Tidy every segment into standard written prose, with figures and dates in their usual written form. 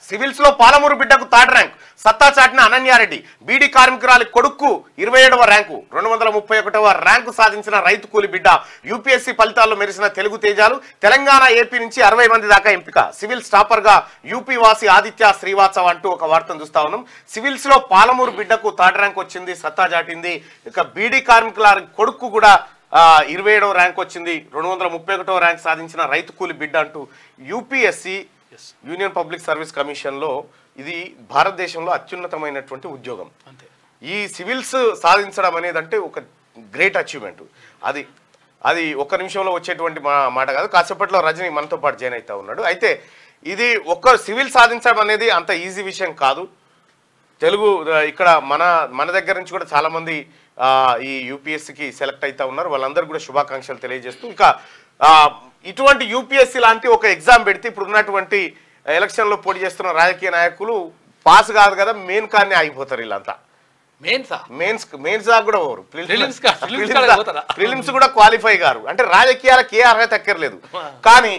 Civils లో పాలమూరు బిడ్డకు third rank, సత్తా చాటిన అనన్యారెడ్డి. బీడీ కార్మికురాలి కొడుకు 27వ ర్యాంకు, 231వ ర్యాంకు సాధించిన రైతు కూలి బిడ్డ. యూపీఎస్సీ ఫలితాల్లో మెరిసిన తెలుగు తేజాలు. తెలంగాణ, ఏపీ నుంచి 60 మంది దాకా ఎంపిక. సివిల్స్ టాపర్ గా యూపీ వాసి ఆదిత్య శ్రీవాత్సవ్ అంటూ ఒక వార్తను చూస్తా ఉన్నాం. సివిల్స్ లో పాలమూరు బిడ్డకు థర్డ్ ర్యాంక్ వచ్చింది, సత్తా చాటింది. ఇక బీడీ కార్మికుల కొడుకు కూడా 27వ ర్యాంక్ వచ్చింది, 231వ ర్యాంక్ సాధించిన రైతు కూలి బిడ్డ అంటూ యూపీఎస్సీ యూనియన్ పబ్లిక్ సర్వీస్ కమిషన్లో ఇది భారతదేశంలో అత్యున్నతమైనటువంటి ఉద్యోగం. ఈ సివిల్స్ సాధించడం అనేది అంటే ఒక గ్రేట్ అచీవ్మెంట్. అది ఒక్క నిమిషంలో వచ్చేటువంటి మాట కాదు. కాసేపట్లో రజనీ మనతో పాటు జాయిన్ అవుతా ఉన్నాడు. అయితే ఇది ఒక్క సివిల్ సాధించడం అనేది అంత ఈజీ విషయం కాదు. తెలుగు ఇక్కడ మన దగ్గర నుంచి కూడా చాలామంది ఈ యూపీఎస్సీకి సెలెక్ట్ అవుతా ఉన్నారు. వాళ్ళందరూ కూడా శుభాకాంక్షలు తెలియజేస్తూ, ఇక ఇటువంటి యూపీఎస్సీ లాంటి ఒక ఎగ్జామ్ పెడితే ఇప్పుడు ఉన్నటువంటి ఎలక్షన్లో పోటీ చేస్తున్న రాజకీయ నాయకులు పాస్ కాదు కదా, మెయిన్ కానీ ఆగిపోతారు. వీళ్ళంతా మెయిన్స్ దాకా కూడా పోరు, ప్రిలిమ్స్ కూడా క్వాలిఫై గారు. అంటే రాజకీయాలకు ఏ అర్హత ఎక్కర్లేదు. కానీ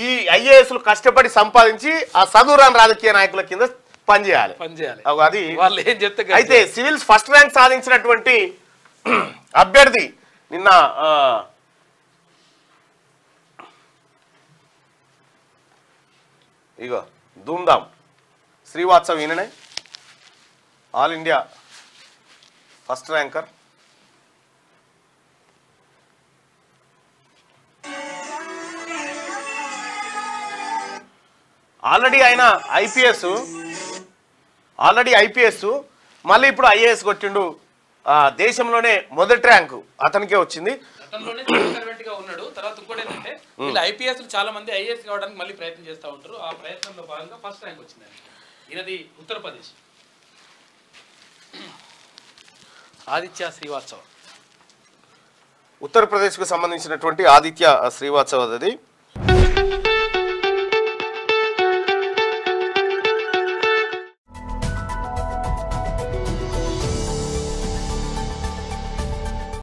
ఈ ఐఏఎస్లు కష్టపడి సంపాదించి ఆ చదువురాని రాజకీయ నాయకుల కింద పనిచేయాలి. అది అయితే సివిల్స్ ఫస్ట్ ర్యాంక్ సాధించినటువంటి అభ్యర్థి నిన్న ఇగో ధూమ్ధామ్ శ్రీవాత్సవ్, ఈయననే all India first ranker. Already ఆయన ఐపీఎస్ మళ్ళీ ఇప్పుడు ఐఏఎస్ కొట్టిండు. దేశంలోనే మొదటి ర్యాంకు అతనికే వచ్చింది. ఉన్నాడు. తర్వాత ఇంకోటి ఏంటంటే వీళ్ళు ఐపీఎస్ చాలా మంది ఐఏఎస్ కావడానికి మళ్ళీ ప్రయత్నం చేస్తూ ఉంటారు. ఆ ప్రయత్నంలో భాగంగా ఫస్ట్ ర్యాంక్ వచ్చింది. ఈయనది ఉత్తరప్రదేశ్, ఆదిత్య శ్రీవాత్సవ్. ఉత్తరప్రదేశ్కు సంబంధించినటువంటి ఆదిత్య శ్రీవాత్సవ్ అది.